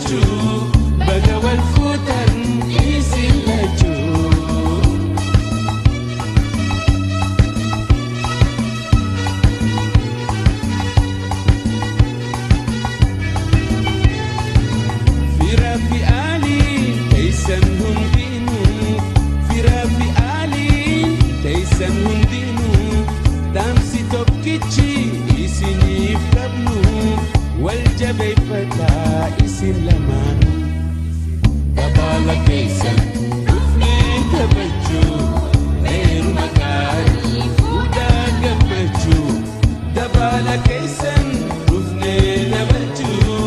gammachuu baga wal fuutan isin lachuu. Fira fi Ali taysan hundinuu, fira fi Ali taysan hundinuu, damsi tokkichi isiniif qabnu wal jabeeffataa isin lamaanuu. Dabala keessan dhufnee taphachuu heeruma gaarii fuudhaa gammachuu. Dabala keessan dhufnee taphachuu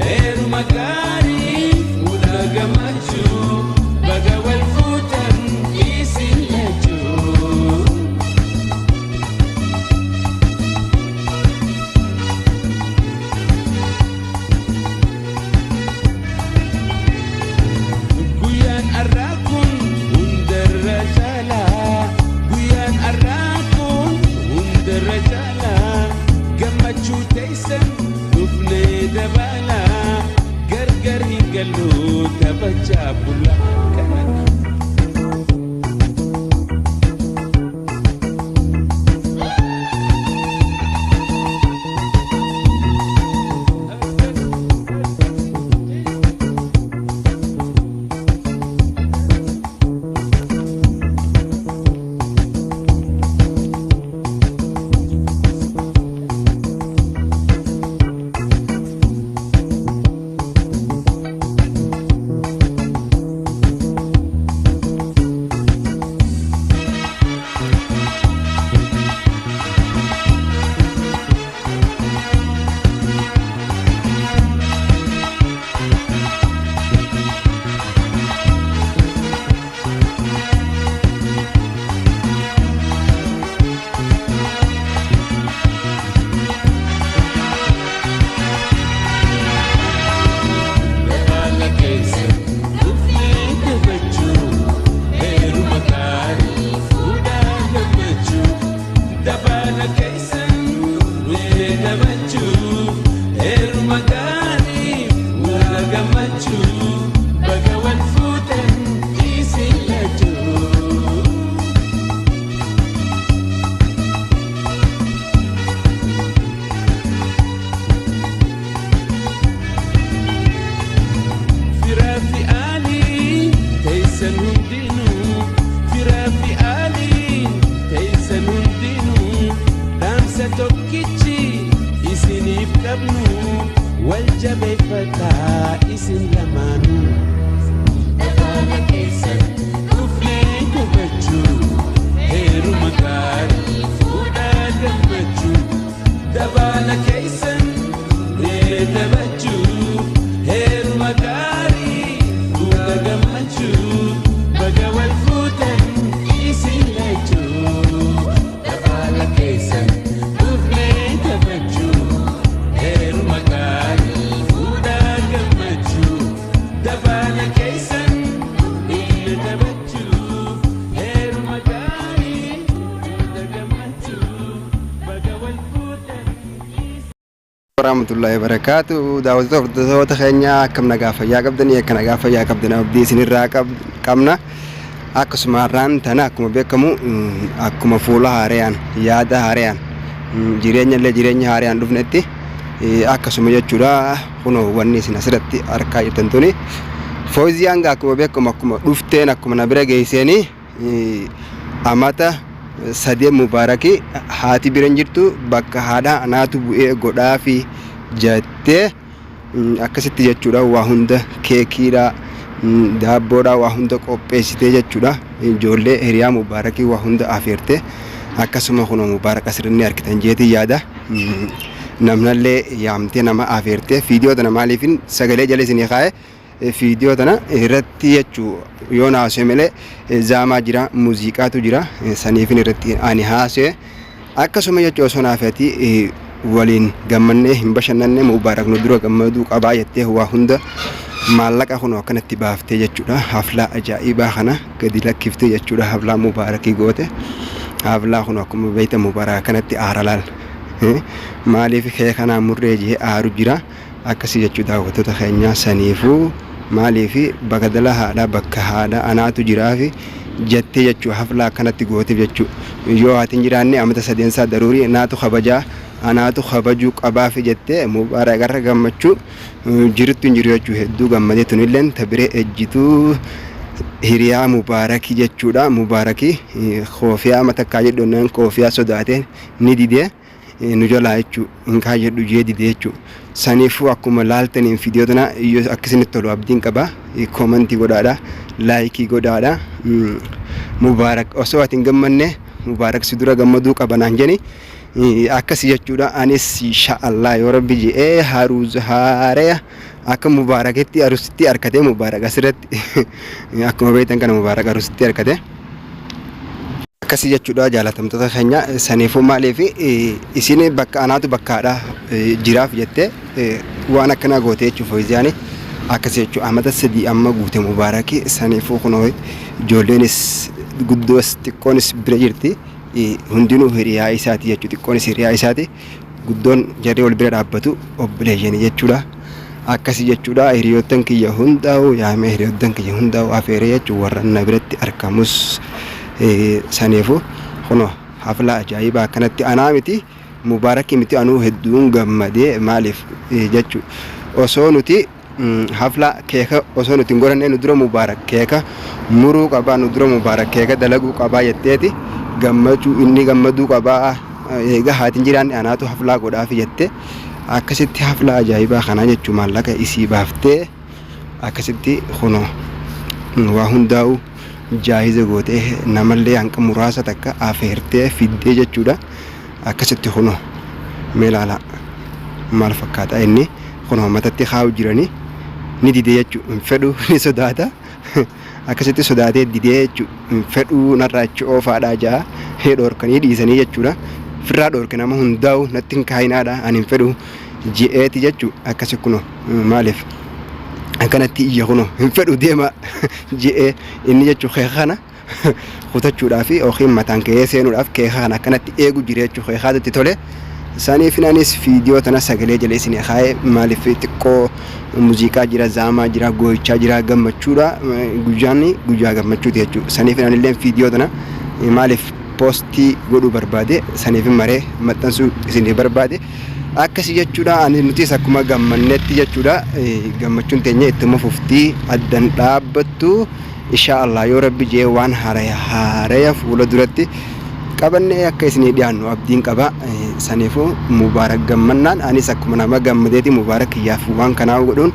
heeruma gaarii fuudhaa gammachuu. Baga wal fuutan isin lachuu. Guyaan har'aa kun hundarra caalaa, guyaan har'aa kun hundarra caalaa, gammachuu teessan dhufnee dabalaa, gargar hin gallu taphachaa bulaa. warahmatullahi wabarakatuh. Daawwattoota keenya akkam nagaa fayyaa qabdanii, akka nagaa fayyaa qabdan abdii isinirraa qabna. Akkasuma har'aan tana akkuma beekamu akkuma fuula haaraan yaada haaraan jireenya haaraan dhufnetti akkasuma jechuudha. Kunoo wanni isin asirratti argaa jirtan tuni Fooziyaan akkuma beekamu akkuma dhufteen akkuma na bira geessanii amata sadii mubaaraki haati biran jirtu bakka haadha anaatu bu'ee godhaa fi jettee akkasitti jechuudha. Waa hunda keekiidha, daabboodha, waa hunda qopheessitee jechuudha. Ijoollee hiriyaa mubaarakii waa hunda afeerte akkasuma kunoo mubaaraka sirni argitan jeetii yaada. Namnallee yaamtee nama afeerte viidiyoo tana maaliifin sagalee jala isinii kaa'e viidiyoo tana irratti jechuu yoo naasee malee zaamaa jira, muuziqaatu jira, saniifin irratti ani haasee akkasuma jechuu osoo naafeeti waliin gammannee hin bashannanne mubaaraknu dura gammaduu qabaa jettee waa hunda maallaqa kunoo akkanatti baaftee jechuudha. Haflaa ajaa'ibaa kana gadi lakkiftee jechuudha. Haflaa mubaarakii goote haflaa kunoo akkuma beekta mubaaraka kanatti aara laal maaliif kee kanaa murree jee aaru jira. akkasii jechuudha daawwattoota keenya saniifuu maaliif bakka dala haadha bakka haadha anaatu jiraafi jettee jechuu haflaa kanatti gooteef jechuu yoo haatiin jiraanne amata sadeensaa daruurii naatu kabajaa anaatu kabajuu qabaafi jettee mubaarakarra gammachuu jirtu hin jiru jechuu hedduu gammadee tunilleen tabiree ejjituu hiriyaa mubaarakii jechuudha. Mubaarakii koofiyaa matakkaa jedhuun koofiyaa sodaatee ni didee nu jalaa jechuu hinkaa jedhu jee didee jechuu saniifuu akkuma laaltaniin viidiyoo tana yoo akkasinitti tolu abdiin qaba koomentii godhaadha laayikii godhaadha. Mubaarak osoo ati hin gammanne mubaarak si dura gammaduu qaba naan jeni akkasii jechuudha. Anis inshaallah yoo rabbi jedhee haruuza haareya akka mubaaraketti arusitti harkatee mubaarak asirratti akkuma beektan kana mubaarak arusitti harkatee akkasii jechuudha jaalatamtoota keenya saniifuu maaliif isin bakka anaatu bakkaadha jiraaf jettee waan akkana gootee jechuuf ho'izaani akkasii jechuudha. Amata 3 amma guute mubaarakii saniifuu kunoo ijoolleenis guddoos xiqqoonis bira jirti hundinuu hiriyaa isaati jechuudha. Xiqqoonis hiriyaa isaati guddoon jarri wal bira dhaabbatu obboleeyyanii jechuudha. Akkasii jechuudha hiriyoottan kiyya hundaa'u yaamee hiriyoottan kiyya hundaa'u afeeree jechuudha warra na biratti argamus saniifuu kunoo haflaa ajaa'ibaa akkanatti anaa miti mubaarakii miti anuu hedduun gammadee maaliif jechuudha osoo nuti haflaa keeka osoo nuti hin godhanne nu dura mubaarak keeka muruu qabaa nu dura mubaarak keeka dalaguu qabaa jetteeti gammachuu inni gammaduu qabaa eega haatiin jiraanne anaatu haflaa godhaafi jettee akkasitti haflaa ajaa'ibaa kanaa jechuu maallaqa isii baaftee akkasitti kunoo waa hundaa'u jaahiza gootee namallee hanqa muraasa takka afeertee fiddee jechuudha. Akkasitti kunoo meelaala maal fakkaata inni kunoo matatti kaa'u jiranii ni didee jechuu hin fedhu ni sodaata akkasitti sodaatee didee jechuu hin fedhu narraa achi oofaadhaa jaa dhoorkanii dhiisanii jechuudha. Firraa dhoorke nama hundaa'u natti hin kaayinaadha ani hin fedhu je'eeti jechuu akkasi kunoo maaliif akkanatti iyya kunoo hin fedhu deema je'ee inni jechuu keeka kana kutachuudhaaf yookiin mataan kee seenuudhaaf keeka kana akkanatti eegu jira jechuu keekaatti tole. Saniif inaanis viidiyoo tana sagalee jala isin kaa'ee maaliif xiqqoo muuziqaa jira zaamaa jira gooyichaa jira gammachuudha guyyaa gammachuuti jechuudha. Saniif inaanillee viidiyoo tana maaliif poostii godhuu barbaade saniif maree maxxansuu isin barbaade akkasii jechuudha. Ani nutis akkuma gammannetti jechuudha gammachuun teenya ittuma fuftii addan dhaabbattu inshaallah yoo rabbi jee waan haaraya fuula duratti qabannee akka isinii dhiyaannu abdiin qaba. Saniifuu mubaarak gammannaan anis akkuma nama gammadeeti mubaarak kiyyaaf waan kanaa godhuun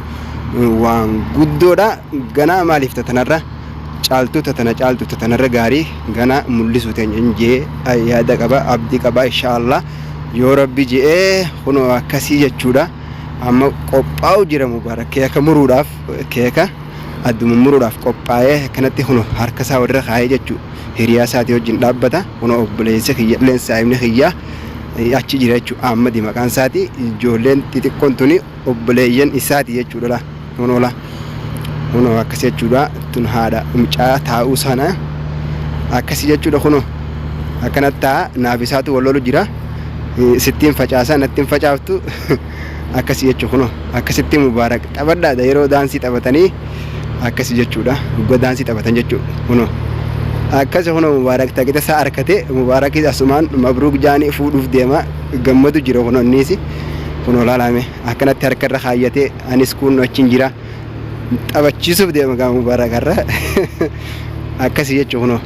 waan guddoodha. Ganaa maaliif tatanarra caaltuu tatanarra gaarii gana mul'isu teenya jee yaada qaba abdii qaba inshaallah yoo rabbi jee kunoo akkasii jechuudha. Amma qophaa'u jira mubaarak keeka muruudhaaf keeka adduma muruudhaaf qophaa'ee kanatti kunoo harka isaa walirra kaa'ee jechuudha. Hiriyaa isaatii wajjin dhaabbata kunoo obboleessi kiyya leensaa himni kiyyaa achi jira jechuudha. Ammadi maqaan isaati ijoolleen xixiqqoon tuni obboleeyyan isaati jechuudha. Kunoo akkasii jechuudha tun haadha mucaa taa'uu sana akkasii jechuudha. Kunoo akkanatti ta'a naaf isaatu wal lolu jira sittiin facaasaa nattiin facaaftu akkasii jechuudha. Kunoo akkasitti mubaarak taphadhaadha yeroo daansii taphatanii akkasii jechuudha. Gugga daansii taphatan jechuudha. Kunoo akkasii kunoo mubaarak taqita isaa harkate mubaarakis asumaan mabruuk jaanii fuudhuuf deema gammadu jira. Kunoo innis kunoo laalame akkanatti harkarra kaayyatee anis kun achiin jira taphachiisuuf deema gaa mubaarakarra akkasii jechuudha. Kunoo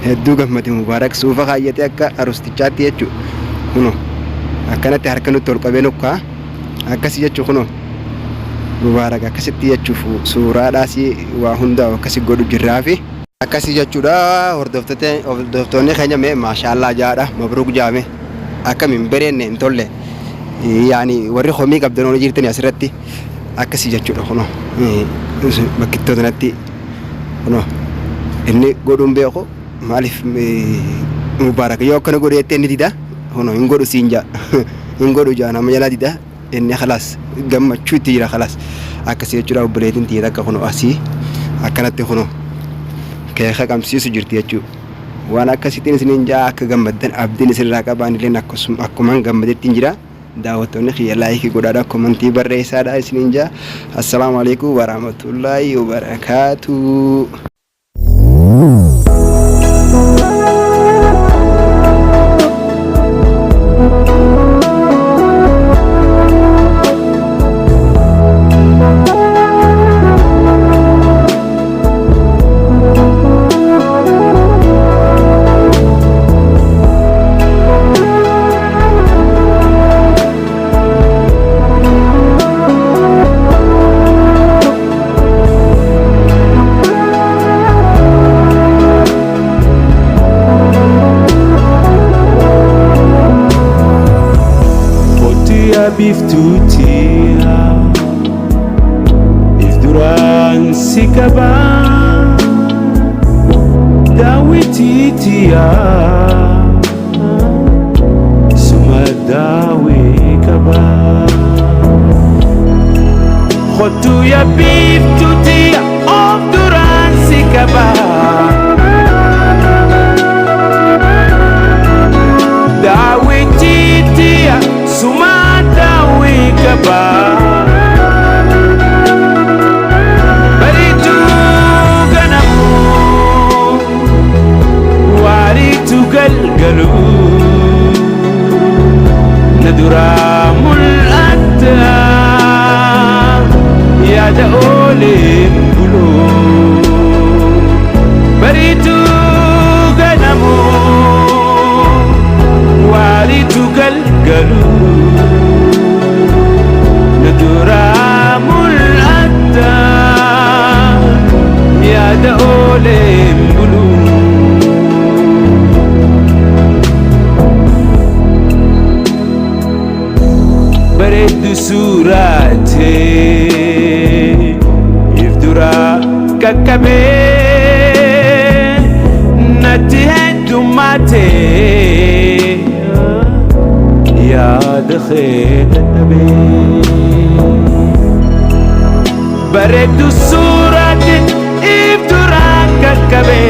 hedduu gammade mubaarak suufa kaayyatee akka arustichaatti jechuudha. Kunoo akkanatti harka nutti ol qabee nukkaa akkasii jechuudha. Kunoo mubaarak akkasitti jechuuf suuraadhaas waa hundaa'u akkasii godhu jirraafi akkasii jechuudha. Hordoftoonni keenya mee maashaallah jaadha mabruuk jaame akkamiin bareenne hin tolle yaani warri komii qabdanoon jirtanii asirratti akkasii jechuudha. Kunoo bakkittoota natti kunoo inni godhuun beeku maaliif mubaarak yoo akkana godheettee inni dida kunoo hin godhu siin jaa hin godhu jaa nama jalaa dida inni khalaas gammachuu itti jira khalaas akkasii jechuudha. Obboleettiin tiyya takka kunoo asii akkanatti kunoo keeka qabsiisu jirti jechuudha. Waan akkasittiin isiniin jaa akka gammaddan abdiin isinirraa qabaan illee akkuma gammadeettiin jira daawwattoonni kiyya laayikii godhaadhaa komentii barreessaadhaa isiniin jaa. Assalaamu alaikum warahmatullaahi wabarakaatuh. biftuutia if duraan si qaba daawwitiitia suma daawwii qaba kottu yaa biftuutia of duraan si qaba daawwitiitia suma baritu ganamu waritu galgalu naduramul adda yada olim bulu baritu ganamu waritu galgalu duramul adda yada olim bulu bareedu surate ifdura kakkabe natti heddumate yada khednabe bareedu suurate ifduraan kakkabe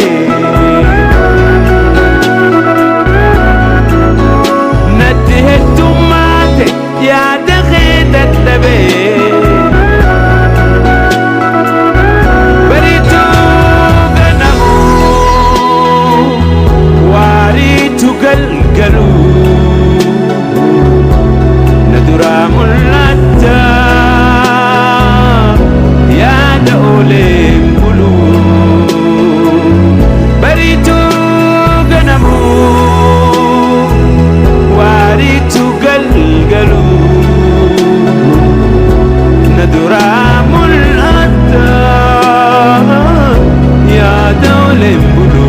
natti heddummaate yaada kee dadhabe bariitu ganamu waariitu galgalu naduraa mul'atta yada olim bulu baritu ganamu waritu galgalu naduramul adda yada olim bulu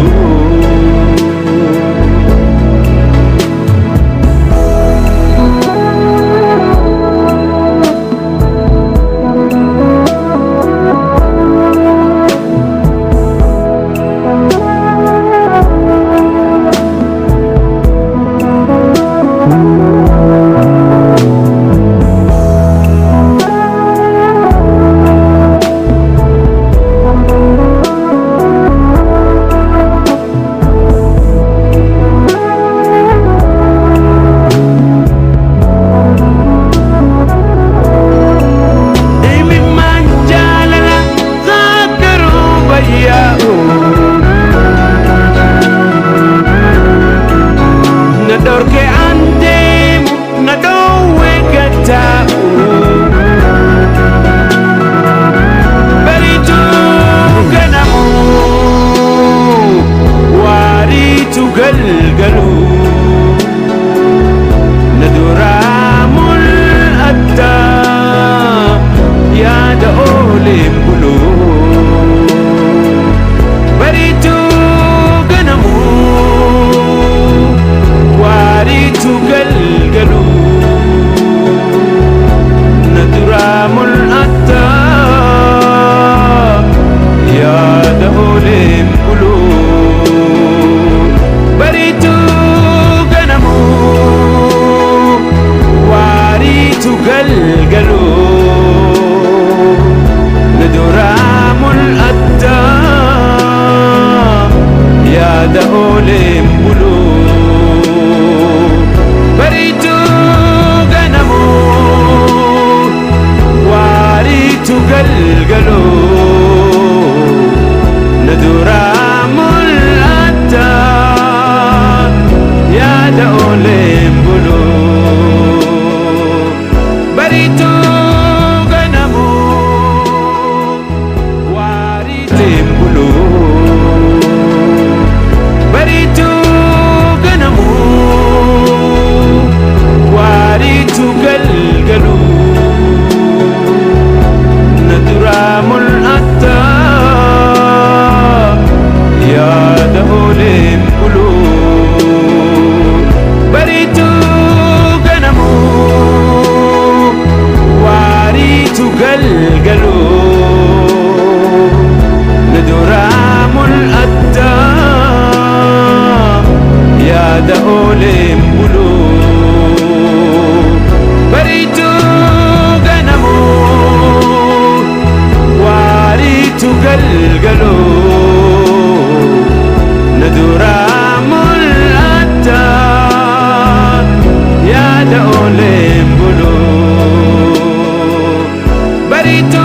galgalu nadura mul'atta yaada ooleen bulu bariituu ganamu waariitiin bulu bariituu ganamu waariituu galgalu nadura mul'atta yaada ooleen bulu bariituu ganamu waariituu galgalu nadura mul'atta yaada ooleen bulu bariituu ganamu waariituu galgalu nadura mul'atta yaada ooleen bulu bariituu